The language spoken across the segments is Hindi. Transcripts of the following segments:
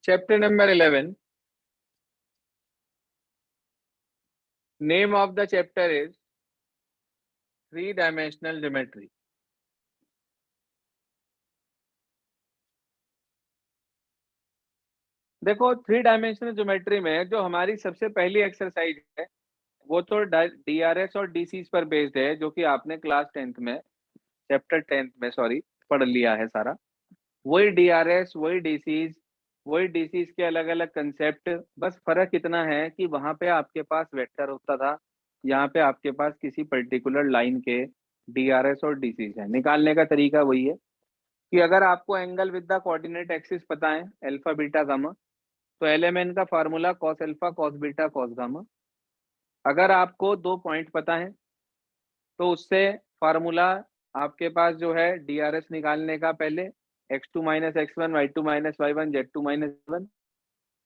Chapter number 11. Name of the chapter is three-dimensional geometry. देखो, थ्री डायमेंशनल ज्योमेट्री में जो हमारी सबसे पहली एक्सरसाइज है वो तो डीआरएस और डीसीज पर बेस्ड है, जो कि आपने क्लास 10th में चैप्टर 10th में पढ़ लिया है सारा। वही डीआरएस, वही डीसीज के अलग अलग कंसेप्ट, बस फर्क इतना है कि वहां पे आपके पास वेक्टर होता था, यहाँ पे आपके पास किसी पर्टिकुलर लाइन के डीआरएस और डीसीज है। निकालने का तरीका वही है कि अगर आपको angle with the coordinate axis पता है, अल्फा बीटा गामा, तो एलएमएन का formula cos alpha cos beta cos gamma. अगर आपको दो पॉइंट पता है तो उससे फार्मूला आपके पास जो है डीआरएस निकालने का, पहले x2 minus x1 y2 minus y1 z2 minus 1,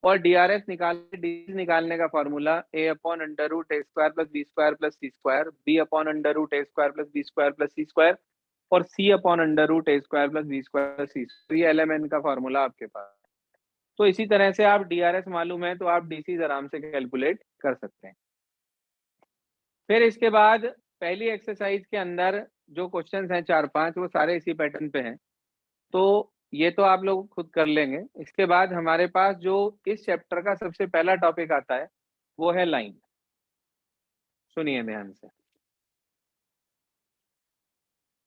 और डीआरएस निकालने का formula a upon under root A square plus B square plus C square, b upon under root A square plus B square plus C square, और c upon under root A square plus B square plus C square. ये एलएमएन का फार्मूला आपके पास। तो इसी तरह से आप डीआरएस मालूम है तो आप डीसीज आराम से कैलकुलेट कर सकते हैं। फिर इसके बाद पहली एक्सरसाइज के अंदर जो क्वेश्चंस हैं 4-5, वो सारे इसी पैटर्न पे हैं, तो ये तो आप लोग खुद कर लेंगे। इसके बाद हमारे पास जो इस चैप्टर का सबसे पहला टॉपिक आता है वो है लाइन। सुनिए ध्यान से।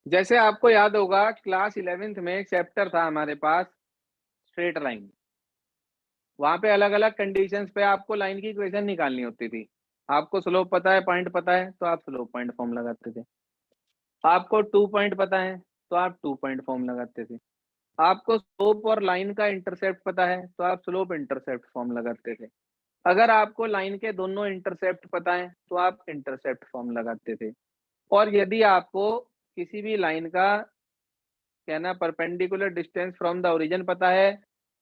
जैसे आपको याद होगा क्लास 11th में एक चैप्टर था हमारे पास, स्ट्रेट लाइन। वहां पे अलग अलग कंडीशंस पे आपको लाइन की इक्वेशन निकालनी होती थी। आपको स्लोप पता है, पॉइंट पता है, तो आप स्लोप पॉइंट फॉर्म लगाते थे। आपको 2 पॉइंट पता है तो आप 2 पॉइंट फॉर्म लगाते थे। आपको स्लोप और लाइन का इंटरसेप्ट पता है तो आप स्लोप इंटरसेप्ट फॉर्म लगाते थे। अगर आपको लाइन के दोनों इंटरसेप्ट पता है तो आप इंटरसेप्ट फॉर्म लगाते थे। और यदि आपको किसी भी लाइन का कहना perpendicular distance from the origin पता है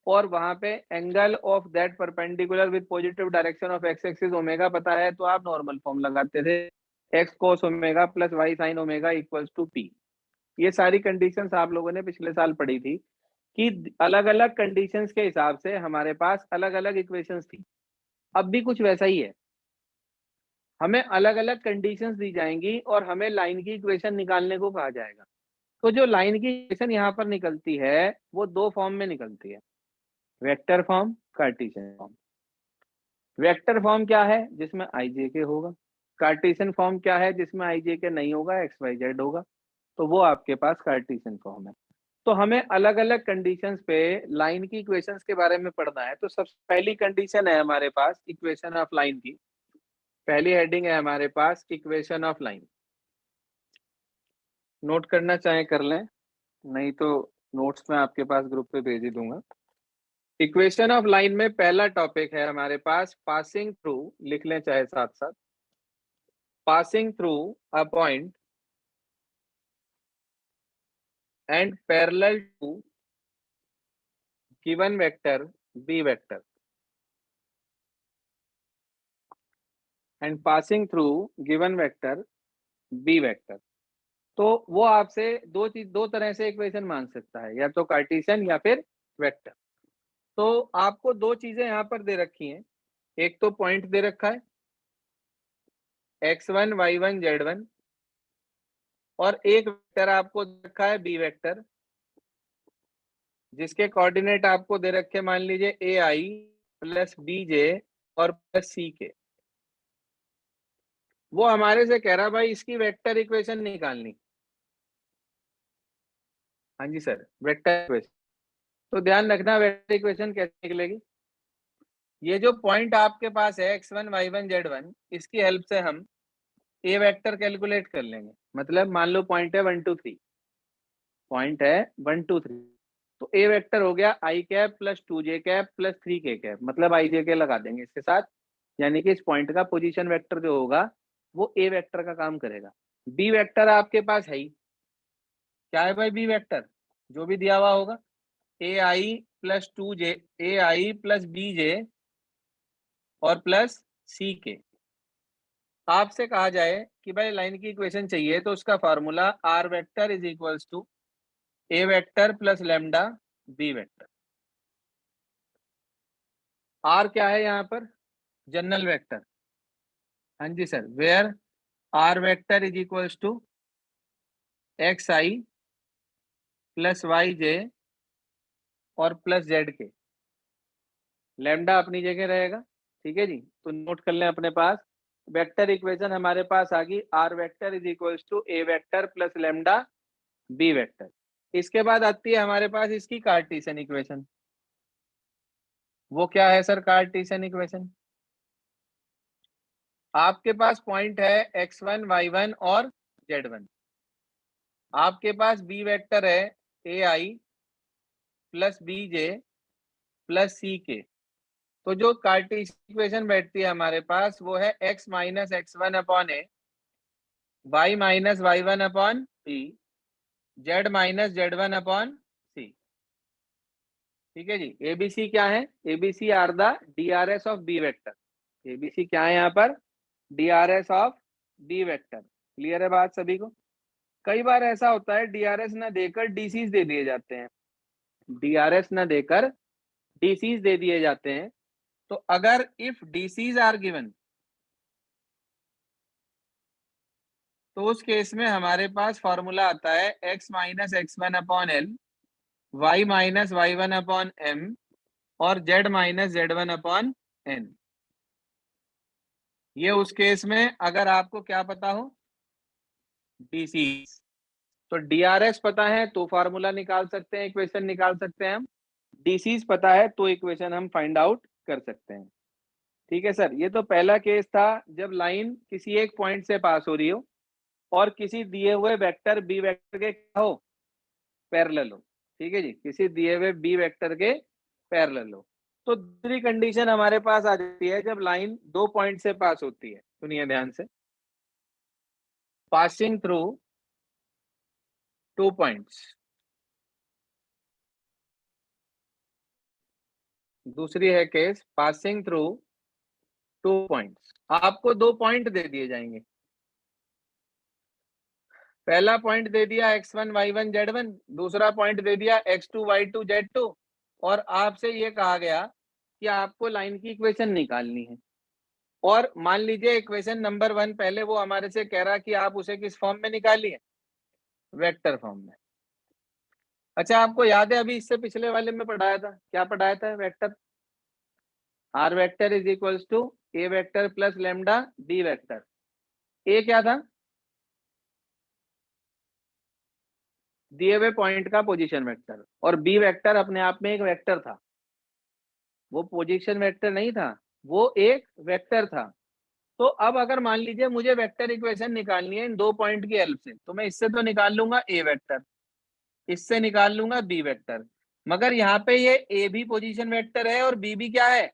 और वहां पे angle of that perpendicular with positive direction of X axis omega पता है, तो आप नॉर्मल फॉर्म लगाते थे, X cos omega plus Y sine omega equals to P. ये सारी कंडीशंस आप लोगों ने पिछले साल पढ़ी थी कि अलग अलग कंडीशंस के हिसाब से हमारे पास अलग अलग इक्वेशंस थी। अब भी कुछ वैसा ही है, हमें अलग अलग कंडीशंस दी जाएंगी और हमें लाइन की इक्वेशन निकालने को कहा जाएगा। तो जो लाइन की इक्वेशन यहाँ पर निकलती है वो दो फॉर्म में निकलती है, vector form, Cartesian form. Vector form क्या है? जिसमें आई जे के होगा। कार्टेशियन फॉर्म क्या है? जिसमें आई जे के नहीं होगा, एक्स वाई जेड होगा। तो वो आपके पास कार्टेशियन फॉर्म है। तो हमें अलग अलग कंडीशंस पे लाइन की इक्वेशंस के बारे में पढ़ना है। तो सबसे पहली कंडीशन है हमारे पास इक्वेशन ऑफ लाइन की। पहली हेडिंग है हमारे पास इक्वेशन ऑफ लाइन। नोट करना चाहे कर लें, नहीं तो नोट्स में आपके पास ग्रुप पे भेज ही दूंगा। इक्वेशन ऑफ लाइन में पहला टॉपिक है हमारे पास पासिंग थ्रू, लिख लें चाहे साथ साथ, passing through a point and parallel to given vector B vector, and passing through given vector B vector. तो वो आपसे दो तरह से इक्वेशन मांग सकता है, या तो कार्टेशियन या फिर वेक्टर। तो आपको दो चीजें यहाँ पर दे रखी हैं। एक तो पॉइंट दे रखा है x1 y1 z1, और एक वेक्टर आपको दे रखा है बी वेक्टर, जिसके कोऑर्डिनेट आपको दे रखे मान लीजिए ए आई प्लस बी जे और प्लस सी के। वो हमारे से कह रहा भाई इसकी वेक्टर इक्वेशन निकालनी। हाँ जी सर, वेक्टर इक्वेशन। तो ध्यान रखना वेक्टर इक्वेशन कैसे निकलेगी। ये जो पॉइंट आपके पास है x1 y1 z1, इसकी हेल्प से हम ए वेक्टर कैलकुलेट कर लेंगे। मतलब मान लो पॉइंट है 1 2 3, पॉइंट है 1 2 3, तो ए वेक्टर हो गया आई कैप प्लस 2 जे कैप प्लस 3 के कैप, मतलब आई जे के लगा देंगे इसके साथ। यानी कि इस पॉइंट का पोजीशन वेक्टर जो होगा वो ए वेक्टर का काम करेगा। बी वेक्टर आपके पास है ही, क्या है भाई बी वेक्टर? जो भी दिया हुआ होगा, ए आई प्लस 2 जे, ए आई प्लस बी जे और प्लस सी के। आपसे कहा जाए कि भाई लाइन की इक्वेशन चाहिए तो उसका formula R vector is equals to A vector plus lambda B vector. R क्या है यहाँ पर? General vector. हाँ जी sir, where R vector is equals to X I plus Y J और प्लस जेड के। लैम्डा अपनी जगह रहेगा, ठीक है जी। तो नोट कर लें अपने पास, वेक्टर इक्वेशन हमारे पास आ गई, R vector is equals to A vector plus lambda B vector. इसके बाद आती है हमारे पास इसकी कार्टेशियन इक्वेशन। वो क्या है सर कार्टेशियन इक्वेशन? आपके पास पॉइंट है x1 y1 और z1। आपके पास बी वेक्टर है ए आई प्लस बी जे प्लस सी के। तो जो कार्टेशियन इक्वेशन बैठती है हमारे पास वो है x minus x1 upon A, y minus y1 upon B, z minus z1 upon C. ठीक है जी। एबीसी क्या है? ABC are the DRs of B vector. ABC क्या है यहाँ पर? DRs of B vector. Clear है बात सभी को? कई बार ऐसा होता है डीआरएस ना देकर डीसीज दे दिए जाते हैं, डीआरएस ना देकर डीसीज दे दिए जाते हैं। तो अगर इफ डीसीज आर गिवन, तो उस केस में हमारे पास फॉर्मूला आता है x minus x1 upon L, y minus y1 upon m और z minus z1 upon n। ये उस केस में अगर आपको क्या पता हो? डीसीज। तो डीआरएस पता है तो फार्मूला निकाल सकते हैं, इक्वेशन निकाल सकते हैं हम। डीसीज पता है तो इक्वेशन हम फाइंड आउट कर सकते हैं। ठीक है सर। ये तो पहला केस था जब लाइन किसी एक पॉइंट से पास हो रही हो और किसी दिए हुए वेक्टर बी वेक्टर के क्या हो? पैरेलल हो। ठीक है जी, किसी दिए हुए बी वेक्टर के पैरेलल हो। तो दूसरी कंडीशन हमारे पास आ जाती है जब लाइन दो पॉइंट से पास होती है। सुनिए ध्यान से, पासिंग थ्रू टू पॉइंट्स। दूसरी है case passing through two points. आपको दो पॉइंट दे दिए जाएंगे। पहला पॉइंट दे दिया x1 y1 z1, दूसरा पॉइंट दे दिया x2 y2 z2, और आपसे ये कहा गया कि आपको लाइन की इक्वेशन निकालनी है। और मान लीजिए इक्वेशन नंबर 1 पहले वो हमारे से कह रहा कि आप उसे किस फॉर्म में निकालिए? वेक्टर फॉर्म में। अच्छा, आपको याद है अभी इससे पिछले वाले में पढ़ाया था, क्या पढ़ाया था? Vector are vector is equals to A vector plus lambda B vector. A क्या था? दिए हुए पॉइंट का पोजीशन वेक्टर, और बी वेक्टर अपने आप में एक वेक्टर था। वो पोजीशन वेक्टर नहीं था, वो एक वेक्टर था। तो अब अगर मान लीजिए मुझे वेक्टर इक्वेशन निकालनी है इन दो पॉइंट की हेल्प से, तो मैं इससे तो निकाल लूंगा ए वेक्टर, इससे निकाल लूंगा बी वेक्टर। मगर यहाँ पे ये ए भी पोजीशन वेक्टर है और बी भी क्या है?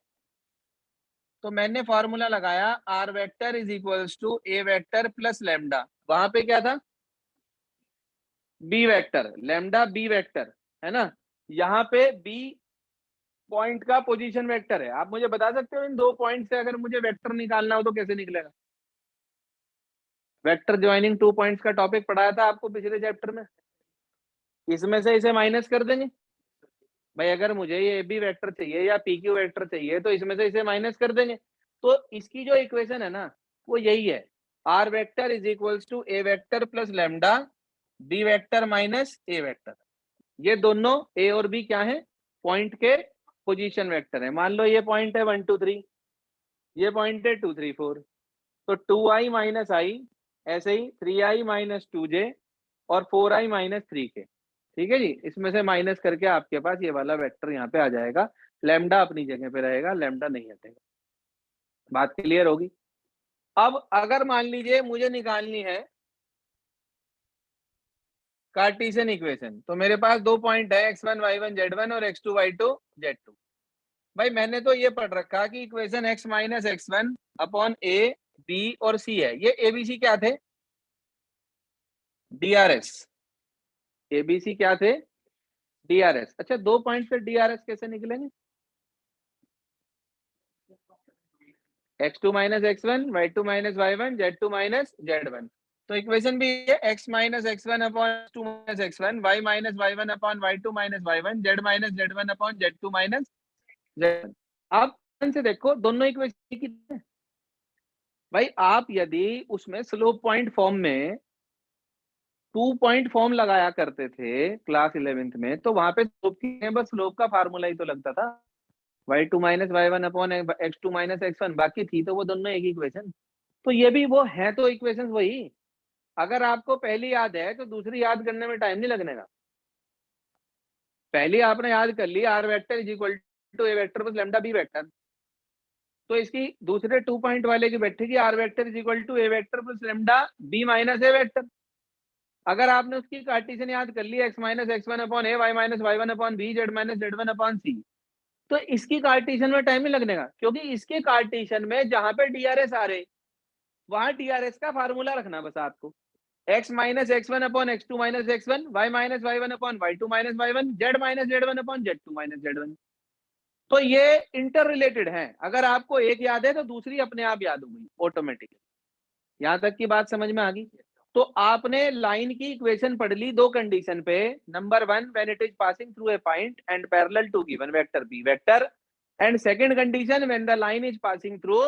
तो मैंने फॉर्मूला लगाया r vector is equals to A vector plus lambda. वहां पे क्या था? B vector, lambda B vector, है ना। यहाँ पे बी पॉइंट का पोजीशन वेक्टर है। आप मुझे बता सकते हो इन दो पॉइंट से अगर मुझे वेक्टर निकालना हो तो कैसे निकलेगा? वेक्टर ज्वाइनिंग टू पॉइंट्स का टॉपिक पढ़ाया था आपको पिछले चैप्टर में। इसमें से इसे माइनस कर देंगे भाई। अगर मुझे ये बी वेक्टर चाहिए या पी क्यू वेक्टर चाहिए तो इसमें से इसे माइनस कर देंगे। तो इसकी जो इक्वेशन है ना वो यही है, r vector is equals to A vector plus lambda B vector minus A vector. ये दोनों ए और बी क्या है? पॉइंट के पोजीशन वेक्टर है। मान लो ये पॉइंट है 1 2 3, ये पॉइंट है 2 3 4। तो 2i माइनस आई, ऐसे ही 3i माइनस 2j और 4i माइनस 3k। ठीक है जी। इसमें से माइनस करके आपके पास ये वाला वेक्टर यहाँ पे आ जाएगा। लैम्डा अपनी जगह पे रहेगा, लैम्डा नहीं हटेगा। बात क्लियर होगी? अब अगर मान लीजिए मुझे निकालनी है कार्टेशियन इक्वेशन, तो मेरे पास दो पॉइंट है x1 y1 z1 और x2 y2 z2। भाई मैंने तो ये पढ़ रखा कि equation x minus x1 upon a b और c है। ये एबीसी क्या थे? डीआरएस। एबीसी क्या थे? डीआरएस। अच्छा, दो पॉइंट पे डीआरएस कैसे निकलेंगे? x2 minus x1 y2 minus y1 z2 minus z1। तो इक्वेशन भी है x minus x1 upon 2 minus x1, y minus y1 upon y2 minus y1, z minus z1 upon z2 minus z1। अब ध्यान से देखो, दोनों इक्वेशन की भाई, आप यदि उसमें स्लोप पॉइंट फॉर्म में 2 पॉइंट फॉर्म लगाया करते थे क्लास 11th में, तो वहां पे स्लोप की बस स्लोप का फार्मूला ही तो लगता था, y2 minus y1 upon x2 minus x1, बाकी थी तो वो दोनों एक इक्वेशन। तो ये भी वो है तो इक्वेशन वही। अगर आपको पहली याद है तो दूसरी याद करने में टाइम नहीं लगने का। पहली आपने याद कर ली, R vector is equal to A vector plus lambda B vector, तो इसकी दूसरे 2 पॉइंट वाले की बैठेगी R vector is equal to A vector plus lambda B minus A vector. अगर आपने उसकी कार्टेशियन याद कर ली x minus x1 upon A, y minus y1 upon B, z minus z1 upon C, तो इसकी कार्टेशियन में टाइम नहीं लगने का, क्योंकि इसके कार्टेशियन में जहां पे डीआरएस आ रहे वहां डीआरएस का फार्मूला रखना बस आपको, x minus x1 upon x2 minus x1, y minus y1 upon y2 minus y1, z minus z1 upon z2 minus z1। तो ये इंटर रिलेटेड है, अगर आपको एक याद है तो दूसरी अपने आप याद हो गई ऑटोमेटिक। यहां तक की बात समझ में आ गई? तो आपने लाइन की इक्वेशन पढ़ ली दो कंडीशन पे, number 1 when it is passing through a point and parallel to given vector B vector, and second condition when the line is passing through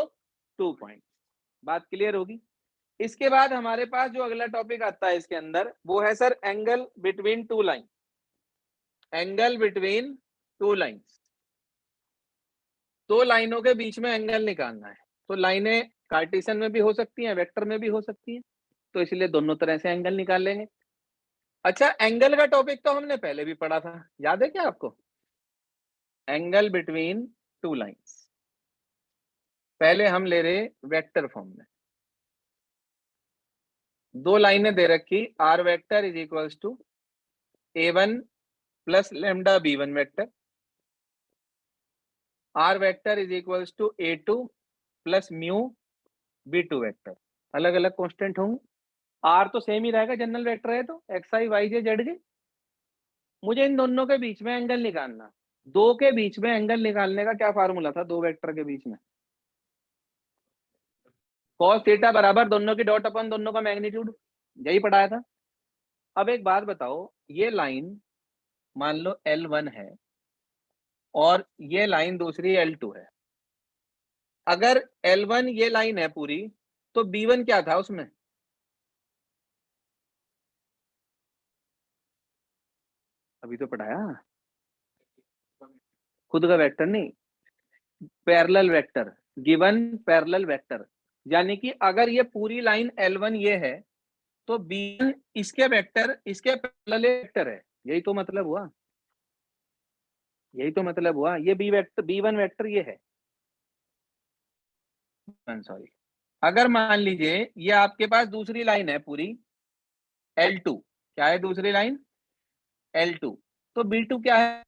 2 point. बात क्लियर होगी? इसके बाद हमारे पास जो अगला टॉपिक आता है इसके अंदर, वो है sir angle between two line. Angle between two lines, दो लाइनों के बीच में एंगल निकालना है। तो लाइनें कार्टेशियन में भी हो सकती हैं, वेक्टर में भी हो सकती हैं, तो इसलिए दोनों तरह से एंगल निकाल लेंगे। अच्छा, एंगल का टॉपिक तो हमने पहले भी पढ़ा था, याद है क्या आपको? एंगल बिटवीन टू लाइंस पहले हम ले रहे वेक्टर फॉर्म में। दो लाइनें दे रखी, r vector is equals to a1 plus lambda b1 vector, are vector is equals to a2 plus mu b2 vector. अलग अलग कांस्टेंट होंगे, आर तो सेम ही रहेगा, जनरल वेक्टर है तो एक्स आई वाई जे जेड के। मुझे इन दोनों के बीच में एंगल निकालना। दो के बीच में एंगल निकालने का क्या फार्मूला था दो वेक्टर के बीच में? cos थीटा बराबर दोनों की डॉट अपन दोनों का मैग्नीट्यूड, यही पढ़ाया था। अब एक बात बताओ, ये लाइन मान लो L1 है और ये लाइन दूसरी L2 है। अगर L1 ये लाइन है पूरी, तो B1 क्या था उसमें? अभी तो पढ़ाया, खुद का वेक्टर नहीं, parallel vector, given parallel vector. यानी कि अगर ये पूरी लाइन L1 ये है, तो B1 इसके वेक्टर इसके पैरेलल वेक्टर है। यही तो मतलब हुआ, यही तो मतलब हुआ। ये बी वेक्टर B1 वेक्टर ये है, सॉरी। अगर मान लीजिए ये आपके पास दूसरी लाइन है पूरी L2, क्या है दूसरी लाइन? L2, तो B2 क्या है?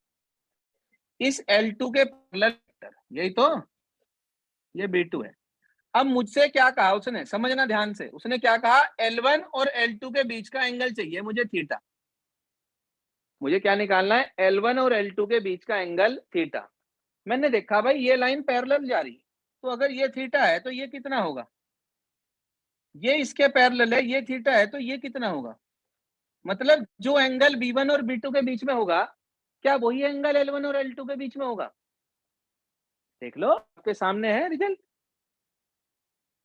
इस L2 के पैरेलल वेक्टर, यही तो, ये B2 है। अब मुझसे क्या कहा उसने, समझना ध्यान से, उसने क्या कहा? L1 और L2 के बीच का एंगल चाहिए मुझे थीटा। मुझे क्या निकालना है? L1 और L2 के बीच का एंगल थीटा। मैंने देखा भाई ये लाइन पैरेलल जा रही, तो अगर ये थीटा है तो ये कितना होगा? ये इसके पैरेलल है, ये थीटा है, तो ये कितना होगा? मतलब जो एंगल B1 और B2 के बीच में होगा, क्या वही एंगल L1 और L2 के बीच में होगा? देख लो, आपके सामने है रिजल्ट,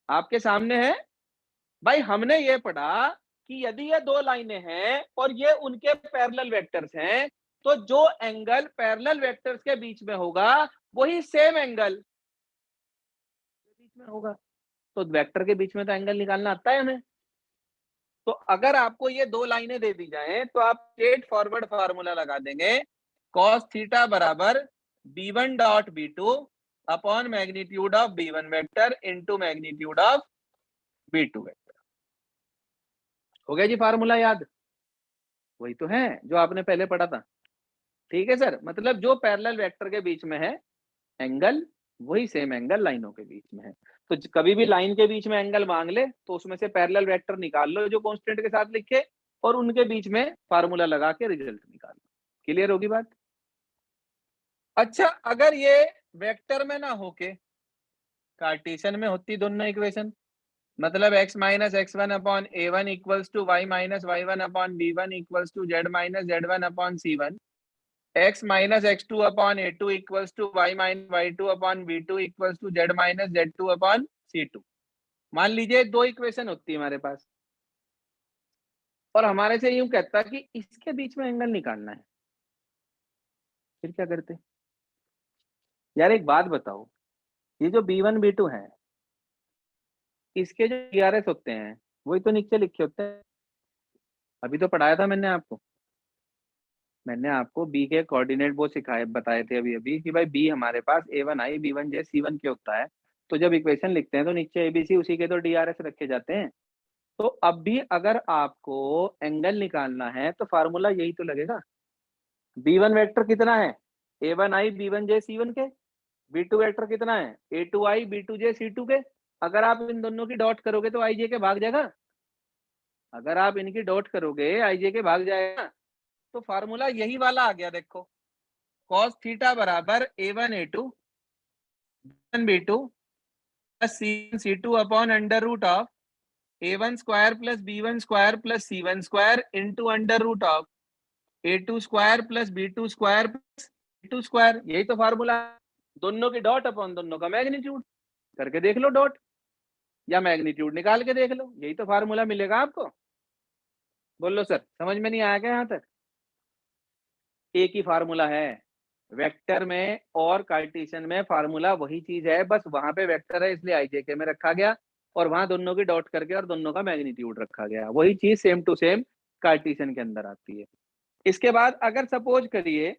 आपके सामने है। भाई हमने ये पढ़ा कि यदि ये दो लाइनें हैं और ये उनके पैरेलल वेक्टर्स हैं, तो जो एंगल पैरेलल वेक्टर्स के बीच में होगा वही सेम एंगल बीच में होगा। तो वेक्टर के बीच में तो एंगल निकालना आता है हमें। तो अगर आपको ये दो लाइनें दे दी जाएं तो आप स्ट्रेट फॉरवर्ड फार्मूला लगा देंगे, cos थीटा बराबर b1 dot b2 upon magnitude of b1 vector into magnitude of b2 vector. हो गया जी फार्मूला याद? वही तो है जो आपने पहले पढ़ा था। ठीक है सर, मतलब जो पैरेलल वेक्टर के बीच में है एंगल, वही सेम एंगल लाइनों के बीच में है। तो कभी भी लाइन के बीच में एंगल मांग ले तो उसमें से पैरेलल वेक्टर निकाल लो जो कांस्टेंट के साथ लिखे, और उनके बीच में फार्मूला लगा के रिजल्ट निकाल लो। क्लियर होगी बात? अच्छा, अगर ये वेक्टर में ना होके कार्टेशियन में होती दोनों इक्वेशन, मतलब x minus x1 upon a1 equals to y minus y1 upon b1 equals to z minus z1 upon c1, x minus x2 upon a2 equals to y minus y2 upon b2 equals to z minus z2 upon c2। मान लीजिए दो इक्वेशन होती है हमारे पास और हमारे से यूं कहता कि इसके बीच में एंगल निकालना है, फिर क्या करते? यार एक बात बताओ, ये जो b1 b2 है इसके जो DRS होते हैं वही तो नीचे लिखे होते हैं। अभी तो पढ़ाया था मैंने आपको बी के कोऑर्डिनेट वो सिखाए बताए थे अभी अभी कि भाई बी हमारे पास A1 I B1 J C1 के होता है। तो जब इक्वेशन लिखते हैं तो नीचे ABC उसी के तो DRS रखे जाते हैं। तो अब भी अगर आपको एंगल निकालना है तो फार्मूला यही तो लगेगा। B1 वेक्टर कितना है? A1 I B1 J C1 के। B2 वेक्टर कितना है? A2 I B2 J C2 के। अगर आप इन दोनों की डॉट करोगे तो IJ के भाग जाएगा। अगर आप इनकी डॉट करोगे IJ के भाग जाएगा। तो फार्मूला यही वाला आ गया, देखो cos थीटा बराबर A1 A2 B2 plus C1 C2 upon under root of A1 square plus B1 square plus C1 square into under root of A2 square plus B2 square plus C2 square. यही तो फार्मूला, दोनों की डॉट अपॉन दोनों का मैग्नीट्यूड। करके देख लो डॉट या मैग्नीट्यूड निकाल के देख लो, यही तो फार्मूला मिलेगा आपको। बोलो सर समझ में नहीं आया क्या यहाँ तक? एक ही फार्मूला है वेक्टर में और कार्टेशियन में, फार्मूला वही चीज है, बस वहां पे वेक्टर है इसलिए IJK में रखा गया और वहां दोनों की डॉट करके और दोनों का मैग्नीट्यूड रखा गया। वही चीज सेम टू सेम कार्टेशियन के अंदर आती है। इसके बाद अगर सपोज करिए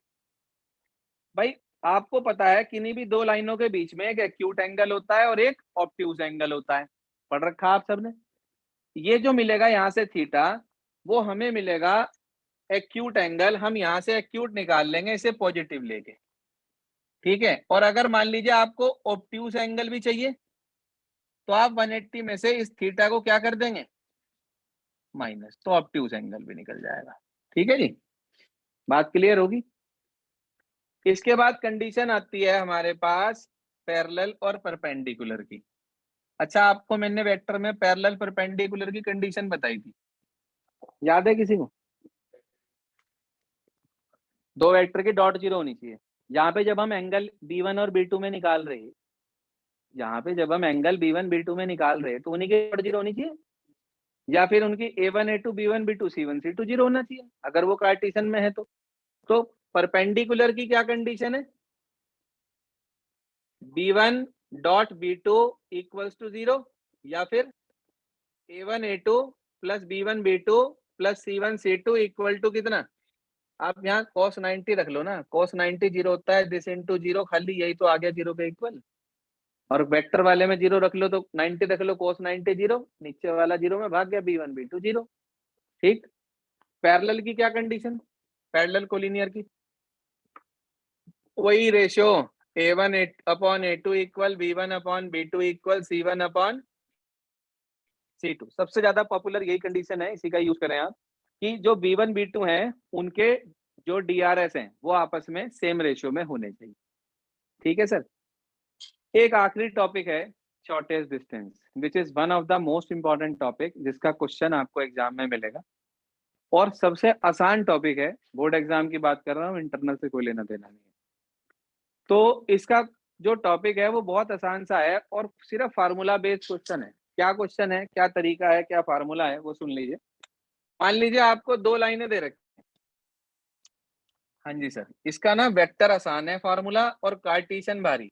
भाई आपको पता है किन्हीं भी दो लाइनों के बीच में एक एक्यूट एंगल होता है और एक ऑब्ट्यूज एंगल होता है, पढ़ रखा आप सबने। ये जो मिलेगा यहाँ से थीटा वो हमें मिलेगा एक्यूट एंगल। हम यहाँ से एक्यूट निकाल लेंगे इसे पॉजिटिव लेके, ठीक है। और अगर मान लीजिए आपको ऑब्ट्यूज एंगल भी चाहिए तो आप 180 में से इस थीटा को क्या कर देंगे? माइनस, तो ऑब्ट्यूज एंगल भी निकल जाएगा। ठीक है जी, बात क्लियर होगी। इसके बाद कंडीशन आती है हमारे पास पैरेलल और परपेंडिकुलर की। अच्छा आपको मैंने वेक्टर में पैरेलल परपेंडिकुलर की कंडीशन बताई थी, याद है किसी को? दो वेक्टर की डॉट जीरो होनी चाहिए। यहाँ पे जब हम एंगल B1 और B2 में निकाल रहे हैं, यहाँ पे जब हम एंगल B1 B2 में निकाल रहे हैं तो उन्हीं की डॉट जीरो होनी चाहिए या फिर उनकी A1 A2 B1 B2 C1 C2 zero होना चाहिए अगर वो कार्टेशियन में है तो परपेंडिकुलर की क्या कंडीशन है? B1 dot B2 equals to zero या फिर A1 A2 plus B1 B2 plus C1 C2 equal to कितना? आप यहाँ cos 90 रख लो ना, cos 90 जीरो होता है, दिस इंटू जीरो, खाली यही तो आ गया जीरो के इक्वल। और वेक्टर वाले में जीरो रख लो तो 90 रख लो, cos 90 जीरो, नीचे वाला जीरो में भाग गया, B1 B2 जीरो। ठीक। पैरेलल की क्या कंडीशन? पैरेलल कोलिनियर की वही ratio A1 upon A2 equal B1 upon B2 equal C1 upon C2। सबसे ज्यादा पॉपुलर यही कंडीशन है, इसी का यूज करें आप कि जो B1 B2 हैं उनके जो DRS हैं वो आपस में सेम रेशियो में होने चाहिए। ठीक है सर। एक आखिरी टॉपिक है shortest distance, which is one of the most important topic जिसका क्वेश्चन आपको एग्जाम में मिलेगा और सबसे आसान टॉपिक है। बोर्ड एग्जाम की बात कर रहा हूँ, इंटरनल से कोई लेना देना नहीं है। तो इसका जो टॉपिक है वो बहुत आसान सा है और सिर्फ फार्मूला बेस्ड क्वेश्चन है। क्या क्वेश्चन है, क्या तरीका है, क्या फार्मूला है वो सुन लीजिए। मान लीजिए आपको दो लाइनें दे रखी। हाँ जी सर, इसका ना वेक्टर आसान है फार्मूला और कार्टेशियन भारी।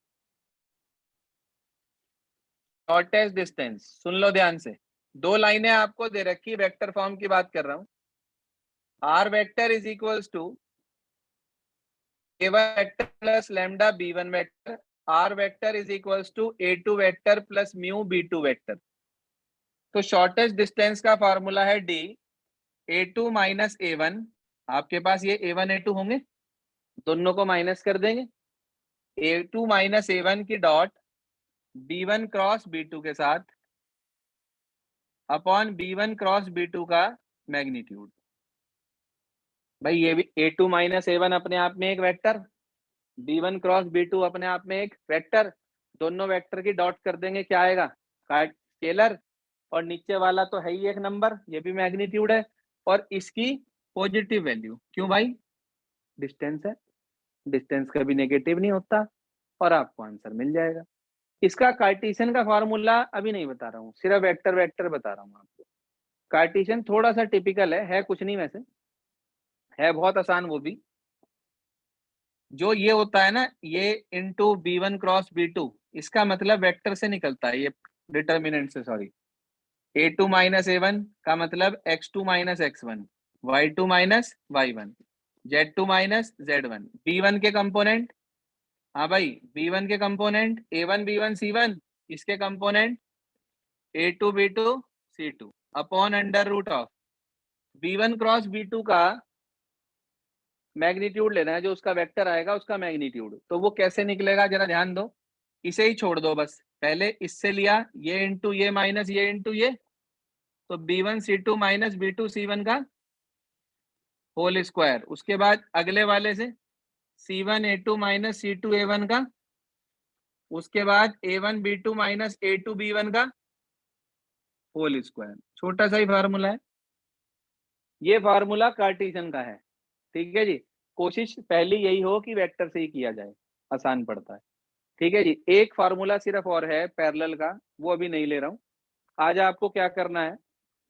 शॉर्टेस्ट डिस्टेंस सुन लो ध्यान से, दो लाइनें आपको दे रखी, वेक्टर फॉर्म की बात कर रहा हूं। R vector is equals to A1 vector plus lambda B1 vector, are vector is equals to A2 vector plus mu B2 vector. तो शॉर्टेस्ट डिस्टेंस का फार्मूला है D A2 माइनस A1। आपके पास ये A1 A2 होंगे, दोनों को माइनस कर देंगे, A2 माइनस A1 की डॉट B1 क्रॉस B2 के साथ अपॉन B1 क्रॉस B2 का मैग्नीट्यूड। भाई ये भी A2 माइनस A1 अपने आप में एक वेक्टर, B1 क्रॉस B2 अपने आप में एक वेक्टर, दोनों वेक्टर की डॉट कर देंगे, क्या आएगा? स्केलर। और नीचे वाला तो है ही एक नंबर, ये भी मैग्नीट्यूड है और इसकी पॉजिटिव वैल्यू, क्यों भाई? डिस्टेंस है। डिस्टेंस कभी नेगेटिव नहीं होता और आपको आंसर मिल जाएगा। इसका कार्टेशियन का फॉर्मूला अभी नहीं बता रहा हूँ, सिर्फ वेक्टर वेक्टर बता रहा हूँ आपको। कार्टेशियन थोड़ा सा टिपिकल है कुछ नहीं, वैसे है बहुत आसान वो भी। जो ये होता है ना, ये इंटू B1 क्रॉस B2, इसका मतलब वेक्टर से निकलता है, ये डिटर्मिनेंट से, सॉरी। A2 माइनस A1 का मतलब X2 minus X1, Y2 minus Y1, Z2 minus Z1। B1 के कंपोनेंट, हाँ भाई, B1 के कंपोनेंट A1 B1 C1, इसके component A2 B2 C2 upon under root of B1 cross B2 का मैग्नीट्यूड लेना है, जो उसका वेक्टर आएगा उसका मैग्नीट्यूड। तो वो कैसे निकलेगा जरा ध्यान दो, इसे ही छोड़ दो बस, पहले इससे लिया ये इंटू ये माइनस ये इंटू ये, तो B1 C2 minus B2 C1 का होल स्क्वायर। उसके बाद अगले वाले से C1 A2 minus C2 A1 का, उसके बाद A1 B2 minus A2 B1 का होल स्क्वायर। छोटा सा ही फार्मूला है, ये फार्मूला कार्टेशियन का है, ठीक है जी। कोशिश पहली यही हो कि वेक्टर से ही किया जाए, आसान पड़ता है, ठीक है जी। एक फार्मूला सिर्फ और है पैरेलल का, वो अभी नहीं ले रहा हूं। आज आपको क्या करना है,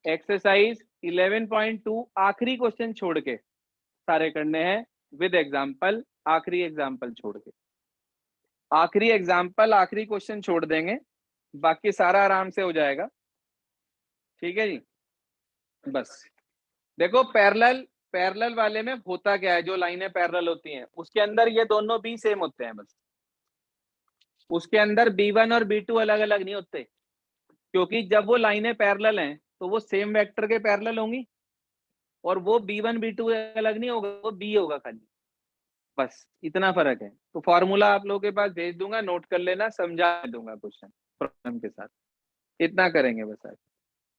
एक्सरसाइज 11.2 आखिरी क्वेश्चन छोड़ के सारे करने हैं विद एग्जाम्पल, आखिरी एग्जाम्पल छोड़ के, आखिरी एग्जाम्पल आखिरी क्वेश्चन छोड़ देंगे, बाकी सारा आराम से हो जाएगा, ठीक है जी। बस देखो, पैरेलल पैरेलल वाले में होता क्या है, जो लाइनें पैरेलल होती हैं उसके अंदर ये दोनों भी सेम होते हैं, बस उसके अंदर B1 और B2 अलग अलग नहीं होते, क्योंकि जब वो लाइनें पैरेलल हैं तो वो सेम वेक्टर के पैरेलल होंगी, और वो B1 B2 अलग नहीं होगा, वो B होगा खाली, बस इतना फर्क है। तो फॉर्मूला आप लोगों के पास भेज दूंगा, नोट कर लेना, समझा दूंगा क्वेश्चन प्रॉब्लम के साथ, इतना करेंगे बस आज।